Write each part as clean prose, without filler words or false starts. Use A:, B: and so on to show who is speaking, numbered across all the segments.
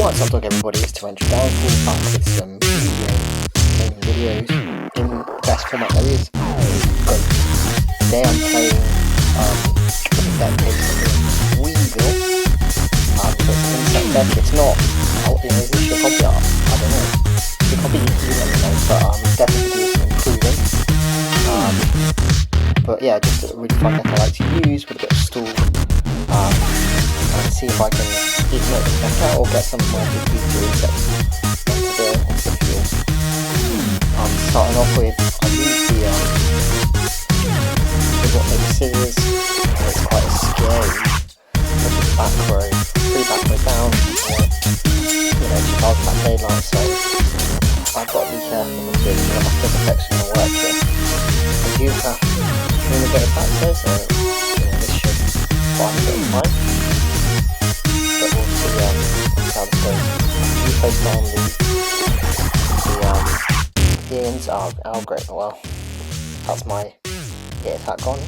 A: What's up, dog, everybody? It's Torrential Downfall back with some gaming videos in the best format there is. Today I'm playing deck based on WeEvil. So it's an insect deck. It's not, is this your copy art? I don't know. Your copy you let me know, but definitely do some improving. But yeah, just a really fun deck I like to use with a bit of stall. And see if I can either make this back out or get some of my big insects onto the field. Starting off with, I use the what maybe scissors. It's quite scary. There's a back row, 3 back row down, just out that daylight, so I've got to be careful with this, my flip effects are going to work here. I do have communicated back there, so this should find a bit of time. But we'll see how this goes. You place down the ends. Oh great, well, that's my attack gone.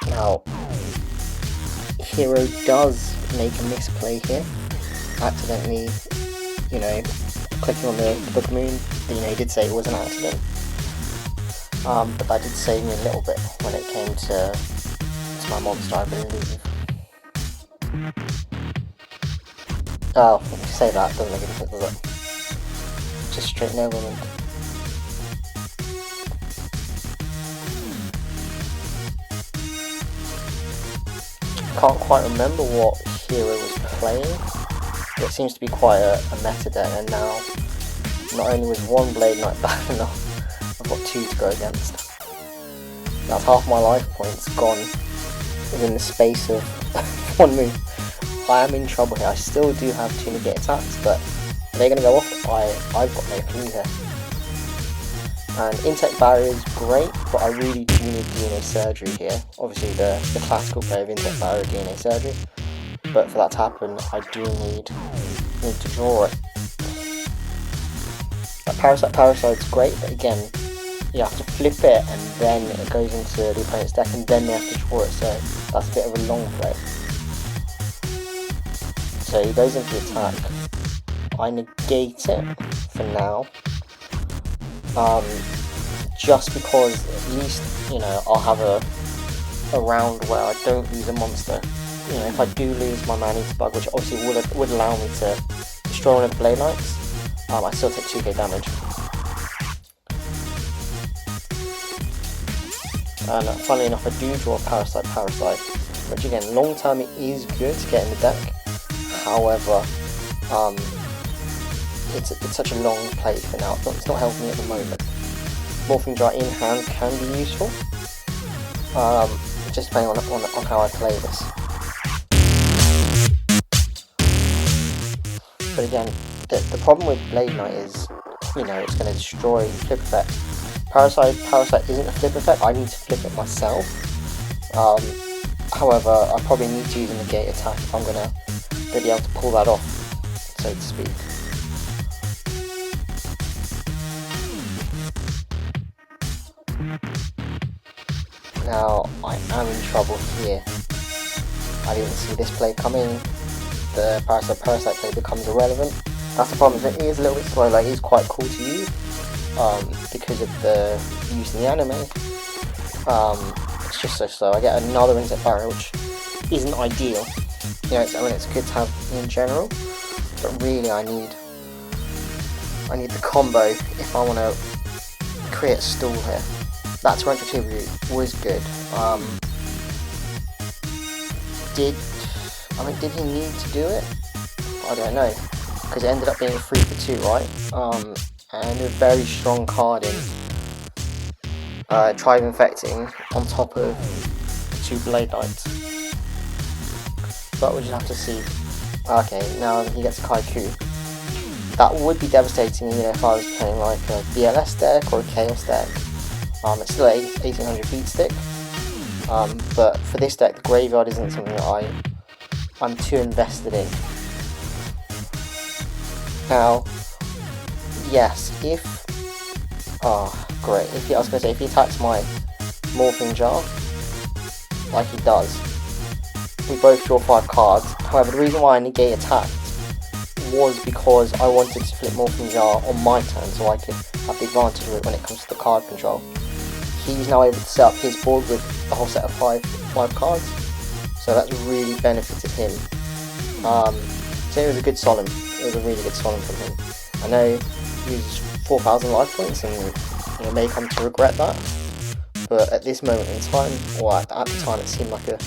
A: Now, Hero does make a misplay here, accidentally, clicking on the Book of Moon. He did say it was an accident, but that did save me a little bit when it came to my monster, I believe. Oh, if you say that, doesn't make a difference, does it? Just straight nobleman. Can't quite remember what hero was playing, but it seems to be quite a meta deck, and now not only was one Blade Knight bad enough, I've got 2 to go against. That's half my life points gone within the space of one move. I am in trouble here. I still do have 2 negate attacks, but are they going to go off? I've got no clue here. And Insect Barrier is great, but I really do need DNA Surgery here. Obviously the classical play of Insect Barrier, DNA Surgery, but for that to happen I do need to draw it. Parasite's great, but again you have to flip it and then it goes into the opponent's deck and then they have to draw it, so that's a bit of a long play. So he goes into the attack. I negate it for now, just because at least I'll have a round where I don't lose a monster. If I do lose my Man-Eater Bug, which obviously would allow me to destroy one of the Blade Knights, I still take 2k damage. And funnily enough, I do draw Parasite, which again, long term it is good to get in the deck. However, it's such a long play for now. It's not helping me at the moment. Morphing Jar in hand can be useful, just depending on how I play this. But again, the problem with Blade Knight is, it's going to destroy flip effect. Parasite isn't a flip effect. I need to flip it myself. However, I probably need to use a negate attack if I'm going to be able to pull that off, so to speak. Now, I am in trouble here. I didn't see this play coming. The Parasite play becomes irrelevant. That's the problem, it is a little bit slow, like it's quite cool to use, because of the use in the anime. It's just so slow. I get another Insect Barrier, which isn't ideal. It's good to have in general, but really I need the combo if I want to create a stall here. That Torrential Tribute was good. Did he need to do it? I don't know, because it ended up being a 3 for 2, right? And a very strong card in Tribe Infecting on top of 2 Blade Knights. But we'll just have to see. Okay, now he gets a Kaiku. That would be devastating, if I was playing like a BLS deck or a Chaos deck. It's still an 1800 beat stick. But for this deck, the graveyard isn't something that I'm too invested in. Now, yes, great. I was going to say, if he attacks my Morphing Jar, like he does, we both draw 5 cards. However, the reason why I negate attacks was because I wanted to flip Morphing Jar on my turn so I could have the advantage of it when it comes to the card control. He's now able to set up his board with a whole set of five cards, so that's really benefited him. So it was a good solemn. It was a really good solemn from him. I know he uses 4,000 life points and may come to regret that, but at this moment in time, or at the time, it seemed like a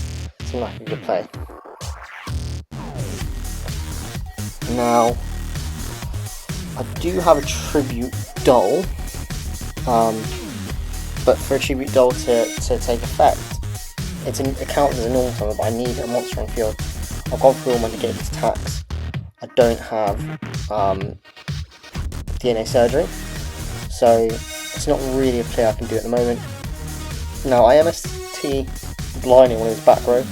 A: good play. Now, I do have a Tribute Duel, but for a Tribute Duel to take effect, it counts as a normal summon, but I need a monster on field. I've gone through all my negated attacks. I don't have DNA Surgery, so it's not really a play I can do at the moment. Now, I MST blinding one of his back row.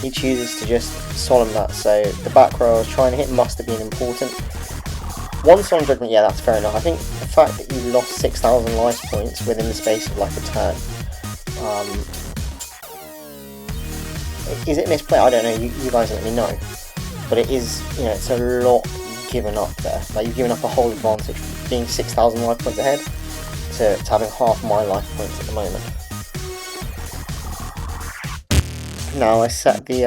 A: He chooses to just solemn that, so the back row I was trying to hit must have been important. One solemn judgment, yeah, that's fair enough. I think the fact that you lost 6,000 life points within the space of like a turn, is it misplay? I don't know, you guys let me know. But it is, it's a lot given up there. Like, you've given up a whole advantage from being 6,000 life points ahead to having half my life points at the moment. Now I set the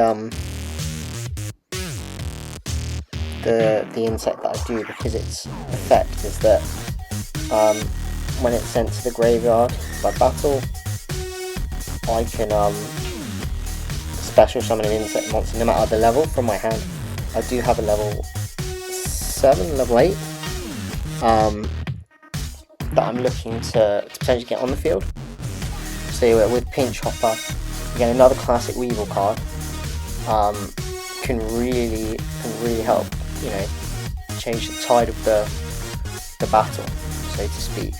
A: insect that I do, because its effect is that when it's sent to the graveyard by battle, I can special summon an insect monster no matter the level from my hand. I do have a level 7, level 8 that I'm looking to potentially get on the field. So with Pinch Hopper, again another classic WeEvil card, can really help, change the tide of the battle, so to speak.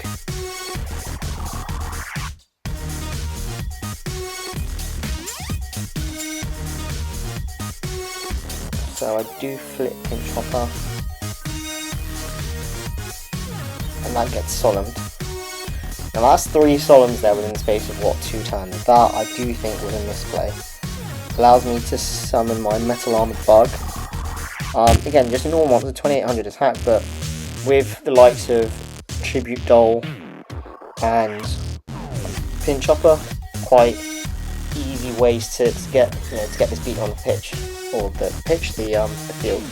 A: So I do flip Pinch Hopper, and that gets solemned. Now that's 3 solemns there within the space of 2 turns. That I do think was a misplay. Allows me to summon my Metal Armored Bug. Again, just a normal monster, 2800 attack, but with the likes of Tribute Duel and Pinch Hopper, quite easy ways to get this beat on the pitch, or the field.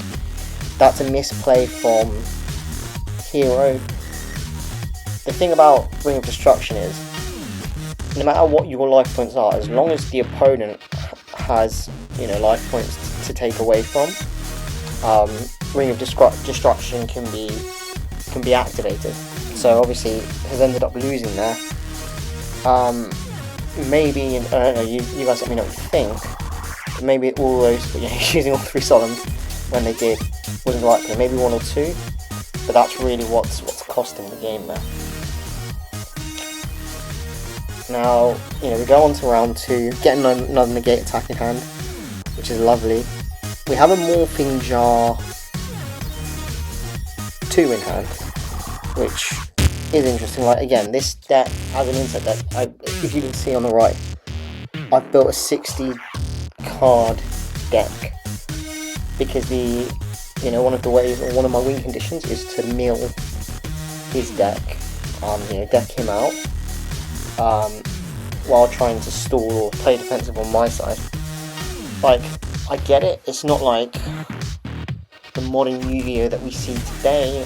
A: That's a misplay from Hero. The thing about Ring of Destruction is, no matter what your life points are, as long as the opponent has life points to take away from, Ring of Destruction can be activated. So obviously has ended up losing there. Maybe, I don't know, you guys let me know what you think. Maybe all those, using all 3 solemns when they did wasn't likely. Maybe 1 or 2, but that's really what's costing the game there. Now, we go on to round 2, getting another negate attack in hand, which is lovely. We have a Morphing Jar 2 in hand, which is interesting. Like, again, this deck as an insect deck, if you can see on the right, I've built a 60 card deck, because one of the ways, or one of my win conditions, is to mill his deck, deck him out, while trying to stall or play defensive on my side. Like, I get it, it's not like the modern Yu-Gi-Oh that we see today, in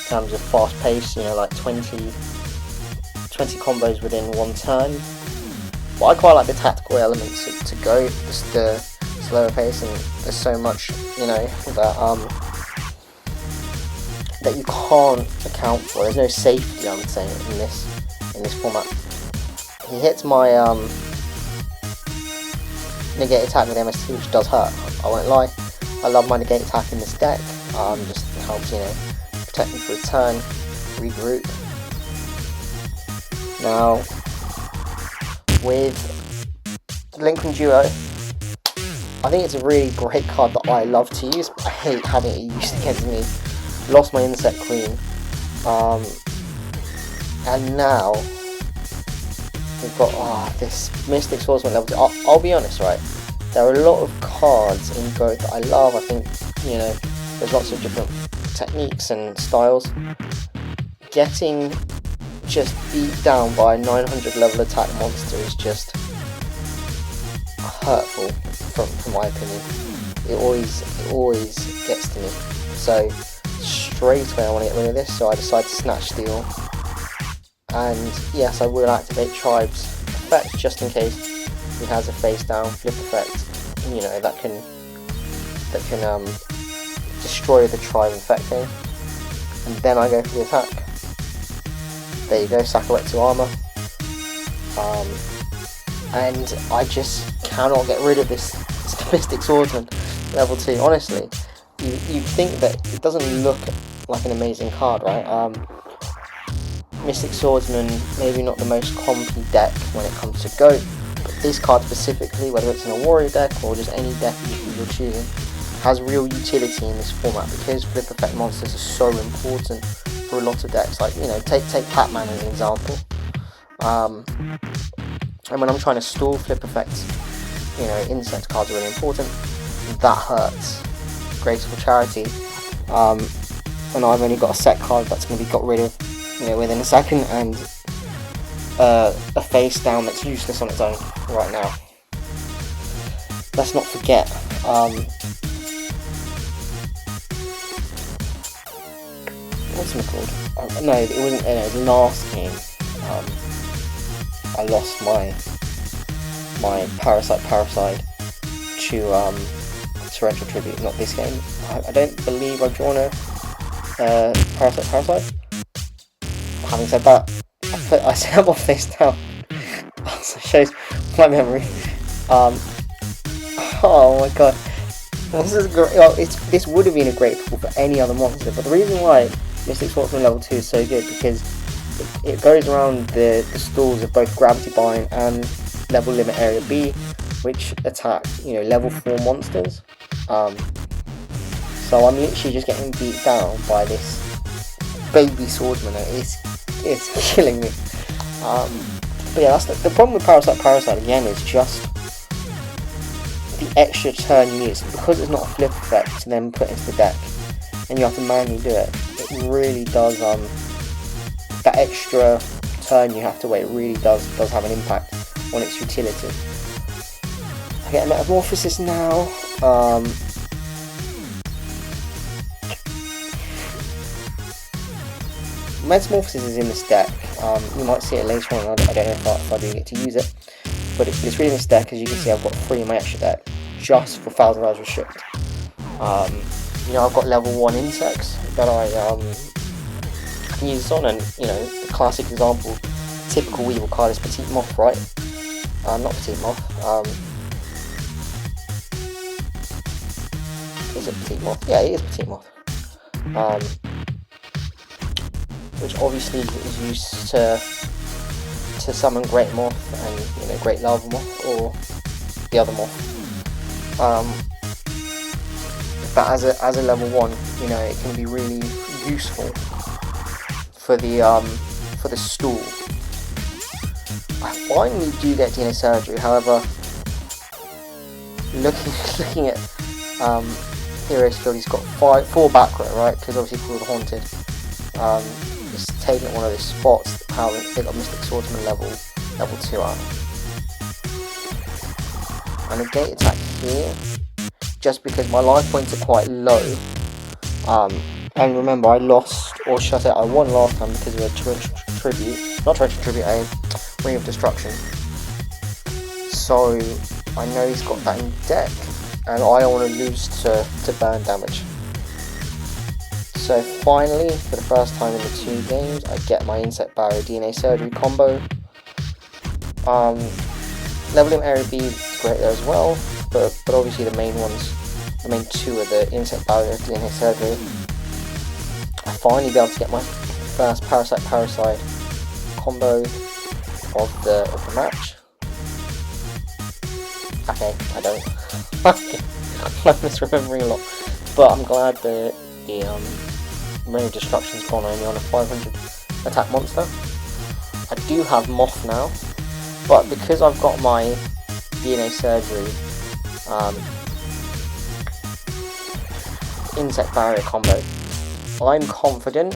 A: terms of fast pace, like 20 combos within 1 turn. But I quite like the tactical elements to go, just the slower pace, and there's so much, that you can't account for. There's no safety, I would say, in this format. He hits my negate attack with MST, which does hurt, I won't lie. I love my negate attack in this deck, just helps, protect me for a turn, regroup. Now, with Lincoln Duo, I think it's a really great card that I love to use, but I hate having it used against me. Lost my Insect Queen, and now we've got this Mystic Swordsman level 2. I'll be honest, right? There are a lot of cards in Go that I love. I think, you know, there's lots of different techniques and styles. Getting just beat down by a 900 level attack monster is just hurtful, from my opinion. It always gets to me. So straight away I want to get rid of this, so I decide to snatch steal. And yes, I will activate Tribe's effect just in case he has a face down flip effect, you know, that can destroy the Tribe effecting. And then I go for the attack. There you go, sack away 2 armor. And I just cannot get rid of this Mystic Swordsman level 2. Honestly, you think that it doesn't look like an amazing card, right? Mystic Swordsman, maybe not the most compy deck when it comes to Goat, but this card specifically, whether it's in a warrior deck or just any deck you're choosing, has real utility in this format because flip effect monsters are so important for a lot of decks. Like, you know, take Pac-Man as an example. And when I'm trying to stall flip effects, you know, insect cards are really important. That hurts. Graceful Charity. And I've only got a set card that's going to be got rid of, you know, within a second, and a face down that's useless on its own right now. Let's not forget, what's it called? No, it wasn't. It was last game. I lost my Parasite to Torrential Tribute. Not this game. I don't believe I've drawn a Parasite. Having said that, I set my face down. So it shows my memory. Oh my god, this is great. Well, this would have been a great pull for any other monster, but the reason why Mystic Swordsman level 2 is so good because it goes around the stalls of both Gravity Bind and Level Limit Area B, which attack, you know, level 4 monsters. So I'm literally just getting beat down by this baby swordsman. It's killing me. But yeah, that's the problem with Parasite again is just the extra turn you need. So because it's not a flip effect to then put into the deck, and you have to manually do it. It really does. That extra turn you have to wait really does have an impact on its utility. I get a Metamorphosis now. Metamorphosis is in this deck. You might see it later on. I don't know if I do get to use it, but it's really in this deck. As you can see, I've got 3 in my extra deck just for 1000 Hours Restrict. You know, I've got level 1 insects that I can use this on, and you know, the classic example, typical WeEvil card is Petite Moth, right? Not Petite Moth. Is it Petite Moth? Yeah, it is Petite Moth. Which obviously is used to summon Great Moth and, you know, Great Lava Moth or the other moth. But as a level 1, you know, it can be really useful for the stool. I finally do get DNA Surgery. However, looking at Hero's Field, he's got 4 back row, right? Because obviously called Haunted. It's taking at one of those spots. How they got Mystic Swordsman level 2 out. And a gate attack here, just because my life points are quite low. And remember, I lost, or should I say, I won last time because of a Torrential Tribute, a Ring of Destruction. So I know he's got that in deck, and I don't want to lose to burn damage. So finally, for the first time in the 2 games, I get my Insect Barrier DNA Surgery combo. Leveling Area B is great there as well, but obviously the main 2 are the Insect Barrier, DNA Surgery. I finally be able to get my first Parasite combo of the match. Okay, I don't. I'm misremembering a lot, but I'm glad the Ring of Destruction's gone only on a 500 attack monster. I do have Moth now, but because I've got my DNA Surgery insect barrier combo. I'm confident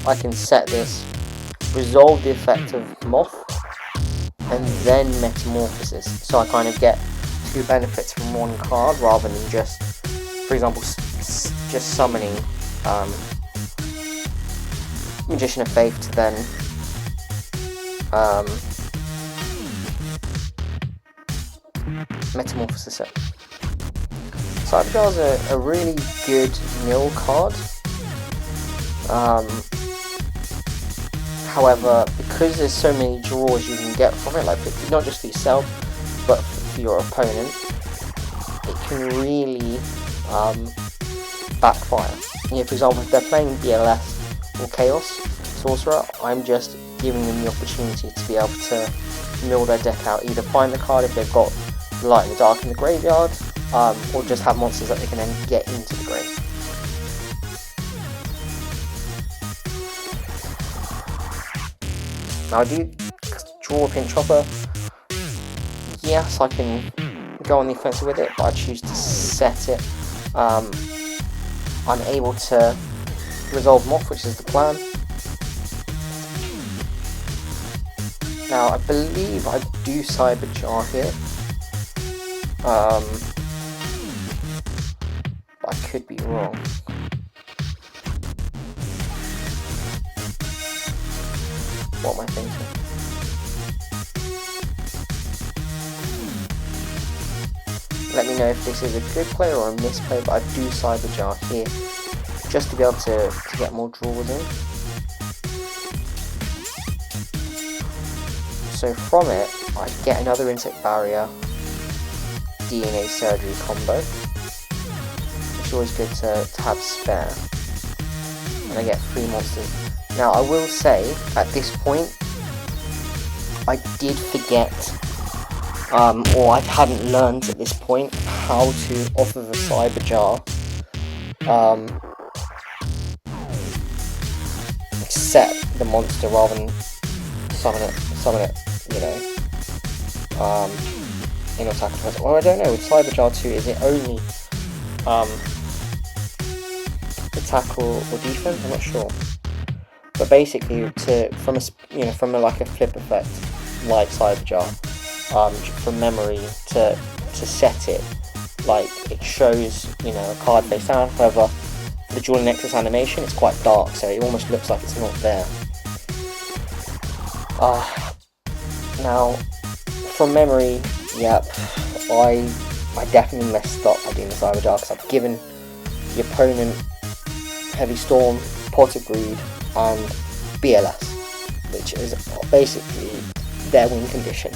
A: I can set this, resolve the effect of Moth, and then Metamorphosis, so I kind of get two benefits from one card rather than just, for example, just summoning Magician of Faith to then Metamorphosis it. Cyberjar is a really good nil card. However, because there's so many draws you can get from it, like not just for yourself, but for your opponent, it can really backfire. You know, for example, if they're playing BLS or Chaos Sorcerer, I'm just giving them the opportunity to be able to mill their deck out, either find the card if they've got Light in the Dark in the graveyard, or just have monsters that they can then get into the grave. Now I do draw a Pinch Hopper. Yes, I can go on the offensive with it, but I choose to set it. I'm able to resolve Moth, which is the plan. Now I believe I do Cyberjar here. But I could be wrong. What am I thinking? Let me know if this is a good play or a misplay, but I do Cyberjar here just to be able to get more draws in. So from it, I get another Insect Barrier DNA Surgery combo, which is always good to have spare, and I get 3 monsters. Now I will say, at this point, I did forget, or I hadn't learned at this point, how to, off of a Cyberjar, set the monster rather than summon it, you know, in attack defense. Well, I don't know, with Cyberjar 2, is it only attack or defense? I'm not sure. But basically, from like a flip effect like Cyberjar, from memory to set it, like it shows, you know, a card face down. However, the Dual Nexus animation, it's quite dark, so it almost looks like it's not there. Now, from memory, yep, I definitely messed up by doing the Cyberjar, because I've given the opponent Heavy Storm, Pot of Greed, and BLS, which is basically their win condition.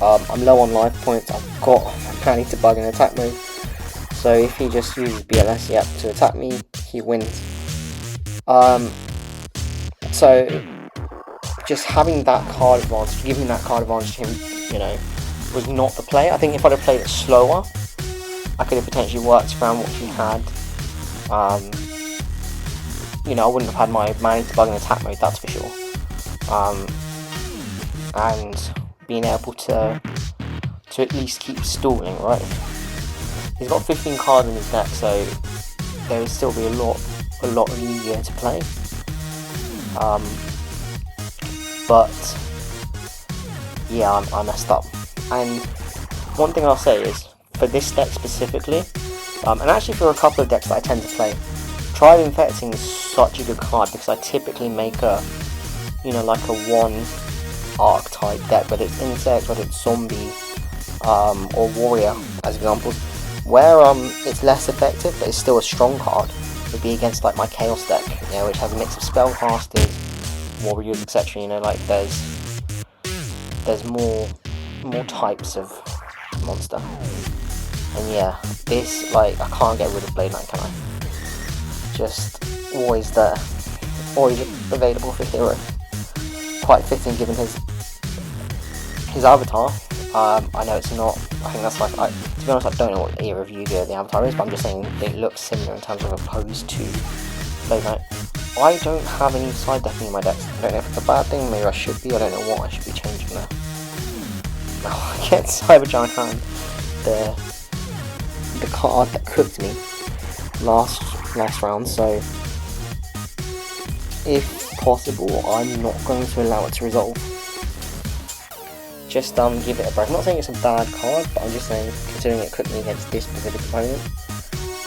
A: I'm low on life points, I've got my Manny to Bug in attack mode, so if he just uses BLS, yep, to attack me, he wins. So just having that card advantage, giving that card advantage to him, you know, was not the play. I think if I'd have played it slower, I could have potentially worked around what he had. You know, I wouldn't have had my Manny to Bug in attack mode, that's for sure. And being able to at least keep stalling, right? He's got 15 cards in his deck, so there would still be a lot of Yu-Gi-Oh to play. But yeah, I messed up. And one thing I'll say is, for this deck specifically, and actually for a couple of decks that I tend to play, Tribe Infecting is such a good card, because I typically make a, you know, like a one archetype deck, whether it's insect, whether it's zombie, or warrior as examples, where it's less effective but it's still a strong card, would be against like my chaos deck, you know, which has a mix of spellcasters, warriors, etc. You know, like there's more types of monster. And yeah, this, like, I can't get rid of Blade Knight, can I? Just always there, always available for hero. Quite fitting given his avatar. I know it's not, I think that's like, to be honest, I don't know what era of Yu-Gi-Oh the avatar is, but I'm just saying it looks similar in terms of opposed to Blade Knight. I don't have any side decking in my decks. I don't know if it's a bad thing, maybe I should be, I don't know what I should be changing there. Oh, I get Cyberjar hand. the card that cooked me last round, so if possible I'm not going to allow it to resolve. Just give it a break. I'm not saying it's a bad card, but I'm just saying, considering it cooked me against this specific opponent,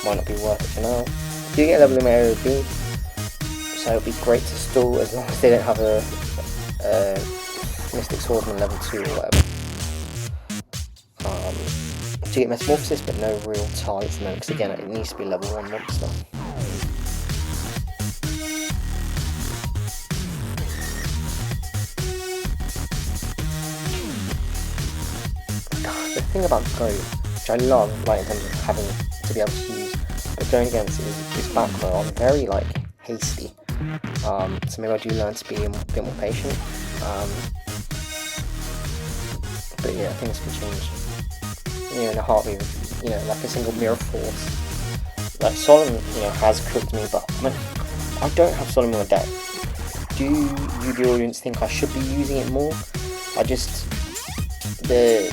A: might not be worth it for now. You get level limit area B, so it'd be great to stall as long as they don't have a Mystic Swordsman level 2 or whatever. To get Metamorphosis, but no real targets no, because again it needs to be level 1 monster. The thing about Go, which I love, like in terms of having to be able to use, but going against is back row, I'm very like hasty. So maybe I do learn to be a bit more patient. But yeah, things can change. You know, in a heartbeat, you know, like a single mirror force. Like Solomon, you know, has cooked me, but I mean, I don't have Solomon on deck. Do you, the audience, think I should be using it more? I just the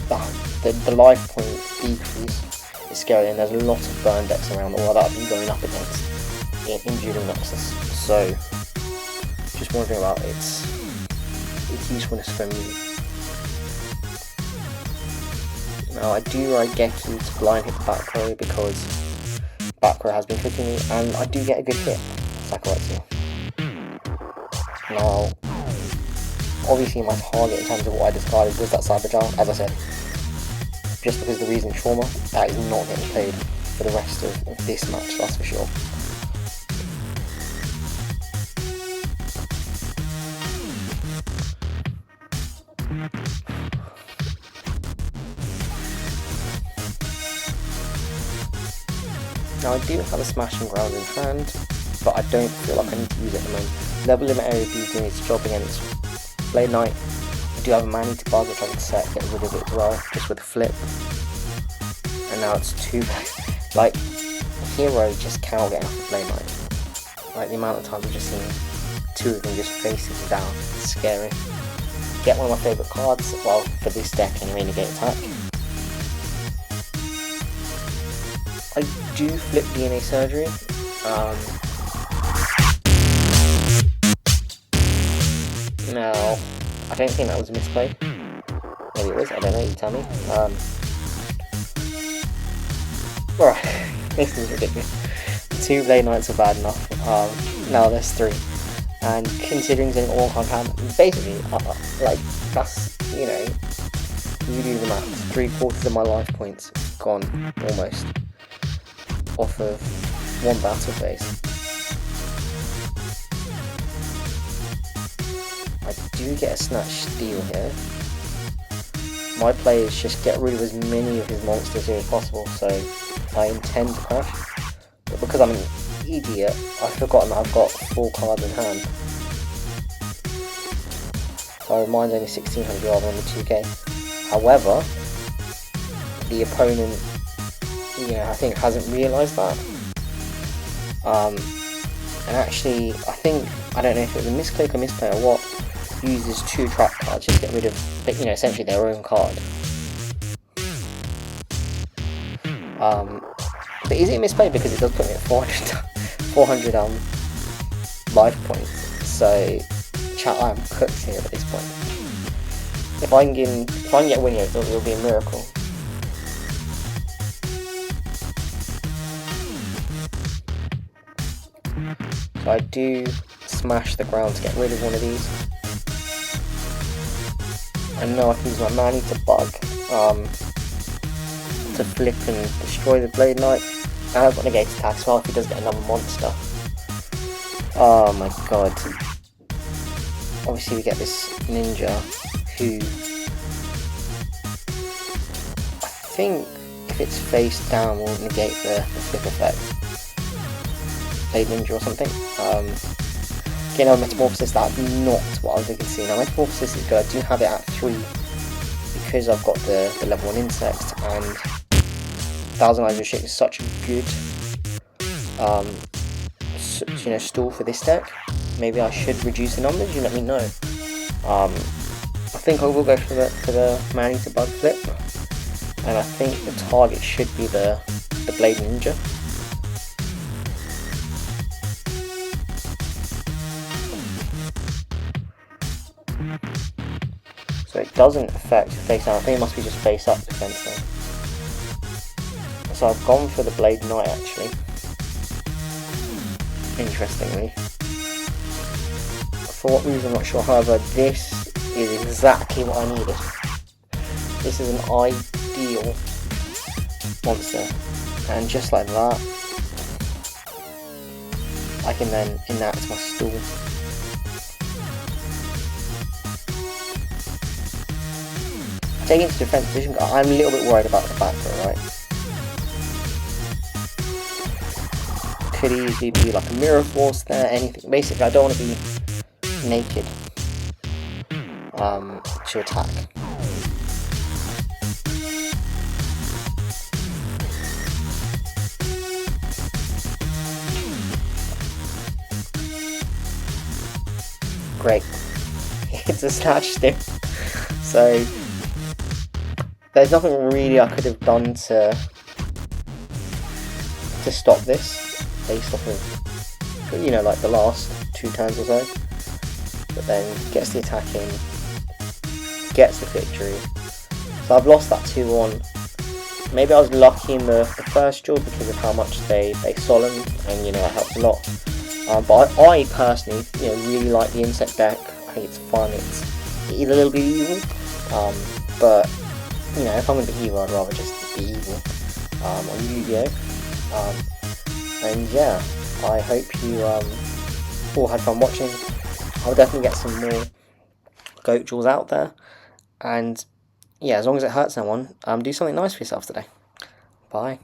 A: life point decrease is scary, and there's a lot of burn decks around all that I've been going up against in Dueling Nexus. So just wondering about its usefulness for me. Now I do ride Geki to blind hit the back row because back row has been cooking me, and I do get a good hit. Sakuratsu. Now, obviously my target in terms of what I discarded was that Cyber Jar, as I said. Just because the reason trauma, that is not getting played for the rest of this match, that's for sure. Now I do have a Smash and Ground in hand, but I don't feel like I need to use it at the moment. Level limit area B is doing its job against Blade Knight. I do have a Manny to bug, which I can set, get rid of it as well, just with a flip. And now it's too bad. Like, Hero just cannot get enough of Blade Knight. Like, the amount of times I've just seen two of them just facing him down, it's scary. Get one of my favourite cards, well, for this deck anyway, negate attack. I do flip DNA Surgery. Now, I don't think that was a misplay. Maybe it was, I don't know, you tell me. Alright, this is ridiculous. 2 Blade Knights are bad enough. Now there's 3. And considering it's an all-card hand, basically, like, that's, you know, you do the maths. 3/4 of my life points gone, almost, off of one battle phase. I do get a Snatch Steal here. My play is just get rid of as many of his monsters here as possible, so I intend to crash. But because I'm an idiot, I've forgotten that I've got 4 cards in hand. So mine's only 1600 rather than the 2k. However, the opponent, you know, I think hasn't realised that. And actually, I don't know if it was a misclick or misplay or what, uses 2 trap cards just to get rid of, you know, essentially their own card. But is it a misplay because it does put me at 400 life points? So, chat, I am cooked here at this point. If I can get a win here, it'll be a miracle. So I do smash the ground to get rid of one of these. I know I can use my Manny to bug, to flip and destroy the Blade Knight. And I've got negate attack as well if he does get another monster. Oh my god. Obviously we get this ninja who, I think if it's face down will negate the flip effect. Blade Ninja or something. Getting on Metamorphosis, that's not what I was looking to see. Now Metamorphosis is good, I do have it at 3 because I've got the level 1 insect, and Thousand Eyes of Shit is such a good you know, stall for this deck. Maybe I should reduce the numbers, you let me know. I think I will go for the Manny to bug flip, and I think the target should be the the Blade Ninja. So it doesn't affect face down. I think it must be just face up defense though. So I've gone for the Blade Knight actually. Interestingly. For what reason I'm not sure, however, this is exactly what I needed. This is an ideal monster. And just like that, I can then enact my stall. Taking into defense position, I'm a little bit worried about the back row, right? Could easily be like a mirror force there, anything. Basically, I don't want to be naked to attack. Great. It's a snatch stick. So there's nothing really I could have done to stop this, based off of, you know, like the last 2 turns or so. But then gets the attack in, gets the victory. So I've lost that 2-1. Maybe I was lucky in the first duel because of how much they solemned, and you know it helped a lot. But I personally, you know, really like the insect deck. I think it's fun. It's a little bit evil, but you know, if I'm going to be evil, I'd rather just be evil on Yu-Gi-Oh! And yeah, I hope you all had fun watching. I'll definitely get some more goat duels out there, and yeah, as long as it hurts no one, do something nice for yourself today. Bye.